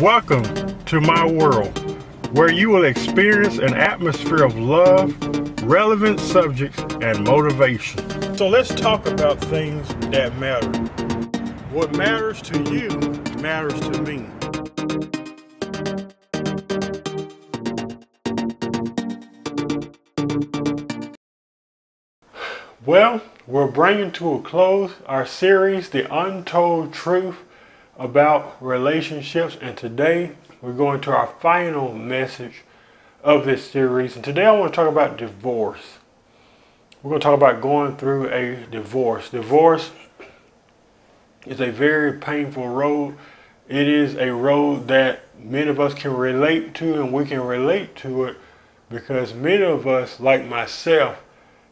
Welcome to my world, where you will experience an atmosphere of love, relevant subjects, and motivation. So let's talk about things that matter. What matters to you matters to me. Well, we're bringing to a close our series, The Untold Truth about Relationships, and today we're going to our final message of this series. And today I want to talk about divorce. We're going to talk about going through a divorce. Divorce is a very painful road. It is a road that many of us can relate to, and we can relate to it because many of us, like myself,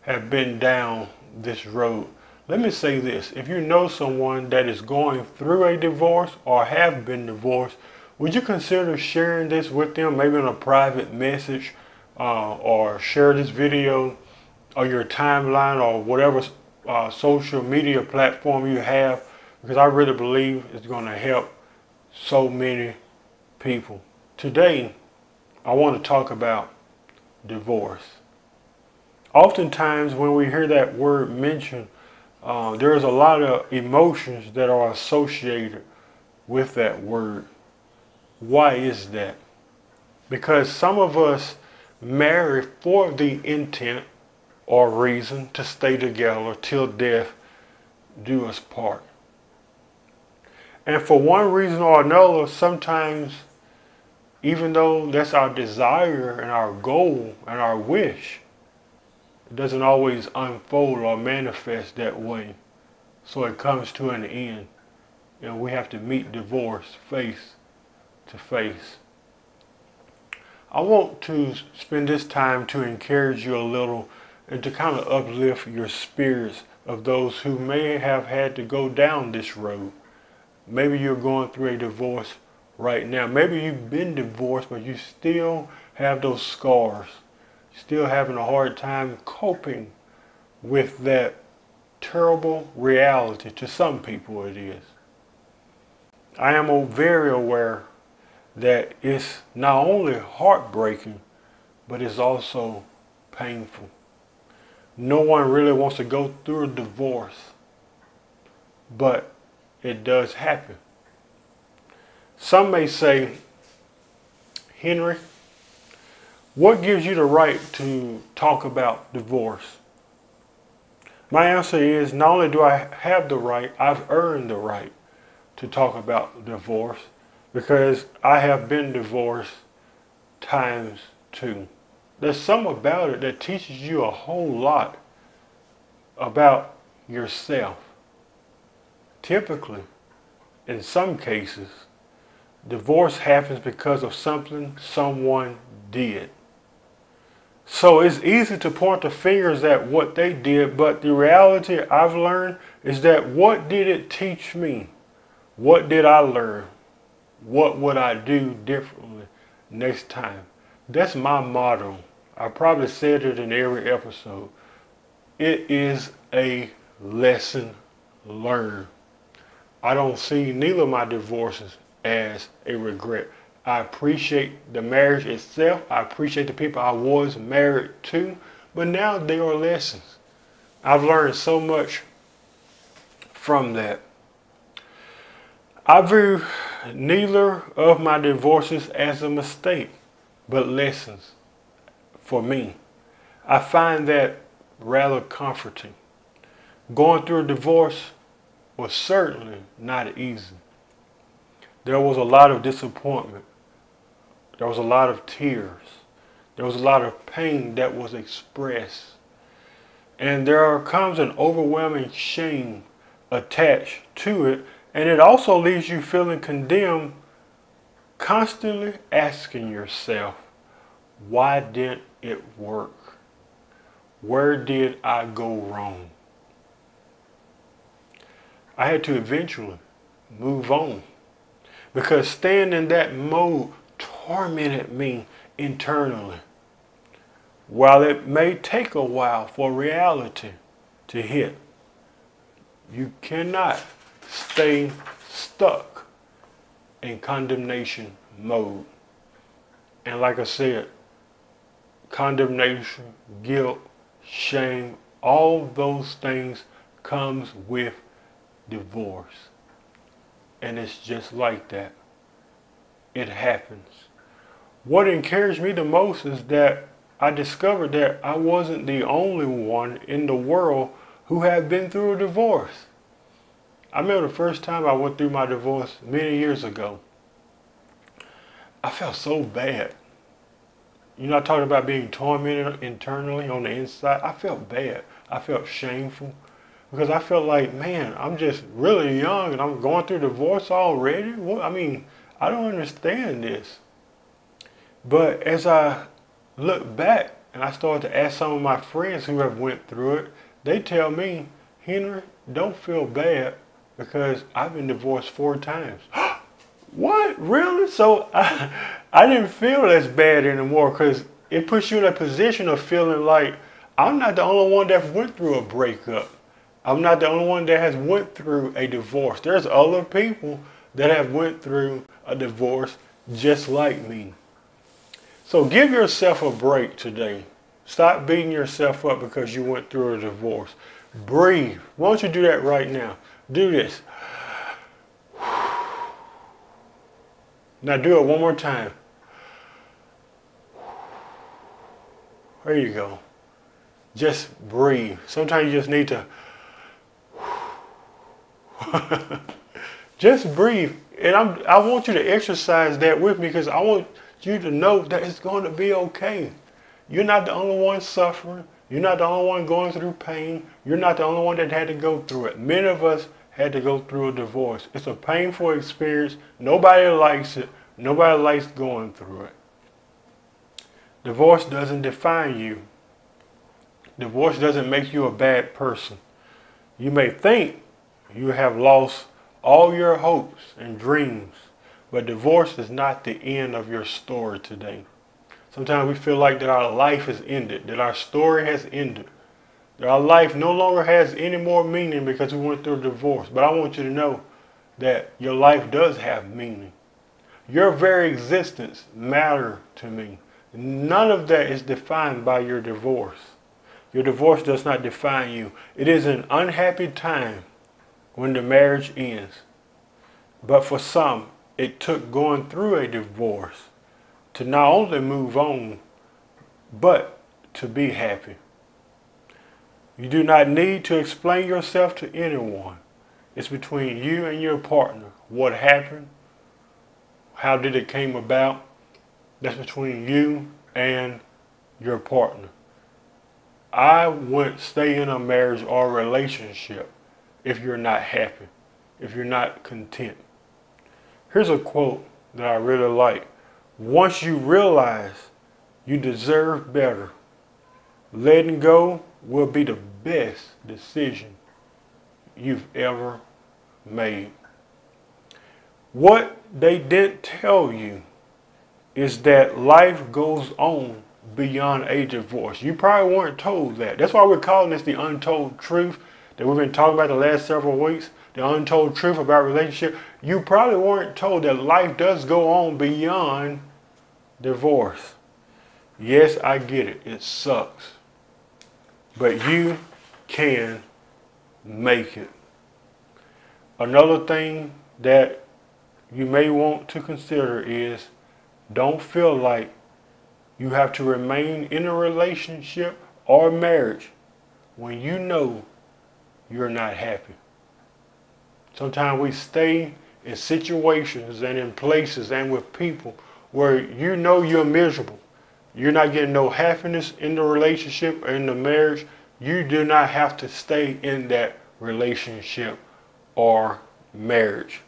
have been down this road. Let me say this: if you know someone that is going through a divorce or have been divorced, would you consider sharing this with them, maybe in a private message, or share this video on your timeline or whatever social media platform you have, because I really believe it's going to help so many people. Today, I want to talk about divorce. Oftentimes when we hear that word mentioned, there's a lot of emotions that are associated with that word. Why is that? Because some of us marry for the intent or reason to stay together till death do us part. And for one reason or another, sometimes, even though that's our desire and our goal and our wish, it doesn't always unfold or manifest that way. So it comes to an end, and we have to meet divorce face to face. I want to spend this time to encourage you a little and to kind of uplift your spirits of those who may have had to go down this road. Maybe you're going through a divorce right now. Maybe you've been divorced, but you still have those scars. Still having a hard time coping with that terrible reality. To some people it is. I am very aware that it's not only heartbreaking, but it's also painful. No one really wants to go through a divorce, but it does happen. Some may say, Henry, what gives you the right to talk about divorce? My answer is, not only do I have the right, I've earned the right to talk about divorce, because I have been divorced times too. There's something about it that teaches you a whole lot about yourself. Typically, in some cases, divorce happens because of something someone did. So it's easy to point the fingers at what they did, but the reality I've learned is that what did it teach me? What did I learn? What would I do differently next time? That's my motto. I probably said it in every episode. It is a lesson learned. I don't see neither of my divorces as a regret. I appreciate the marriage itself. I appreciate the people I was married to, but now they are lessons. I've learned so much from that. I view neither of my divorces as a mistake, but lessons for me. I find that rather comforting. Going through a divorce was certainly not easy. There was a lot of disappointment. There was a lot of tears. There was a lot of pain that was expressed. And there comes an overwhelming shame attached to it. And it also leaves you feeling condemned, constantly asking yourself, why didn't it work? Where did I go wrong? I had to eventually move on, because staying in that mode tormented me internally. While it may take a while for reality to hit, you cannot stay stuck in condemnation mode. And like I said, condemnation, guilt, shame, all those things comes with divorce. And it's just like that. It happens. What encouraged me the most is that I discovered that I wasn't the only one in the world who had been through a divorce. I remember the first time I went through my divorce many years ago. I felt so bad. You know, I talked about being tormented internally on the inside. I felt bad. I felt shameful because I felt like, man, I'm just really young and I'm going through divorce already. What? I mean, I don't understand this. But as I look back and I started to ask some of my friends who have went through it, they tell me, Henry, don't feel bad because I've been divorced 4 times. What? Really? So I didn't feel as bad anymore because it puts you in a position of feeling like I'm not the only one that went through a breakup. I'm not the only one that has went through a divorce. There's other people that have went through a divorce just like me. So give yourself a break today. Stop beating yourself up because you went through a divorce. Breathe. Why don't you do that right now? Do this. Now do it one more time. There you go. Just breathe. Sometimes you just need to just breathe. And I want you to exercise that with me because I want you to know that it's going to be okay. You're not the only one suffering. You're not the only one going through pain. You're not the only one that had to go through it. Many of us had to go through a divorce. It's a painful experience. Nobody likes it. Nobody likes going through it. Divorce doesn't define you. Divorce doesn't make you a bad person. You may think you have lost all your hopes and dreams, but divorce is not the end of your story today. Sometimes we feel like that our life has ended, that our story has ended, that our life no longer has any more meaning because we went through a divorce. But I want you to know that your life does have meaning. Your very existence matters to me. None of that is defined by your divorce. Your divorce does not define you. It is an unhappy time when the marriage ends. But for some, it took going through a divorce to not only move on, but to be happy. You do not need to explain yourself to anyone. It's between you and your partner. What happened? How did it came about? That's between you and your partner. I wouldn't stay in a marriage or a relationship if you're not happy, if you're not content. Here's a quote that I really like. Once you realize you deserve better, letting go will be the best decision you've ever made. What they didn't tell you is that life goes on beyond a divorce. You probably weren't told that. That's why we're calling this the untold truth that we've been talking about the last several weeks. The untold truth about relationship. You probably weren't told that life does go on beyond divorce. Yes, I get it. It sucks. But you can make it. Another thing that you may want to consider is don't feel like you have to remain in a relationship or marriage when you know you're not happy. Sometimes we stay in situations and in places and with people where you know you're miserable. You're not getting no happiness in the relationship or in the marriage. You do not have to stay in that relationship or marriage.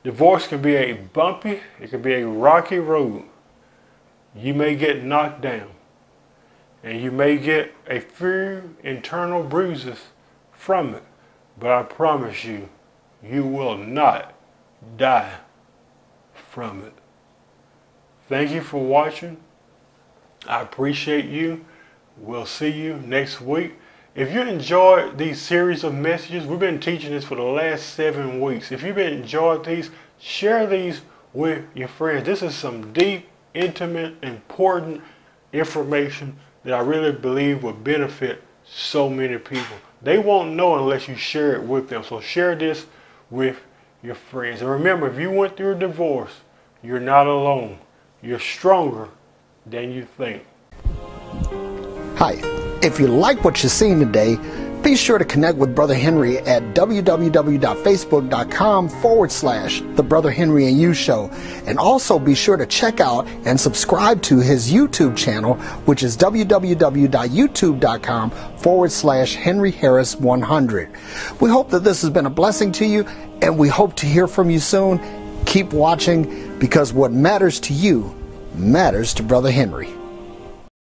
Divorce can be a bumpy, it can be a rocky road. You may get knocked down and you may get a few internal bruises from it. But I promise you, you will not die from it. Thank you for watching. I appreciate you. We'll see you next week. If you enjoyed these series of messages, we've been teaching this for the last 7 weeks. If you've enjoyed these, Share these with your friends. This is some deep, intimate, important information that I really believe will benefit so many people. They won't know unless you share it with them. So share this with your friends. And remember, if you went through a divorce, you're not alone. You're stronger than you think. Hi, if you like what you've seen today, be sure to connect with Brother Henry at www.facebook.com/The Brother Henry and You Show. And also be sure to check out and subscribe to his YouTube channel, which is www.youtube.com/Henry Harris 100. We hope that this has been a blessing to you, and we hope to hear from you soon. Keep watching, because what matters to you matters to Brother Henry.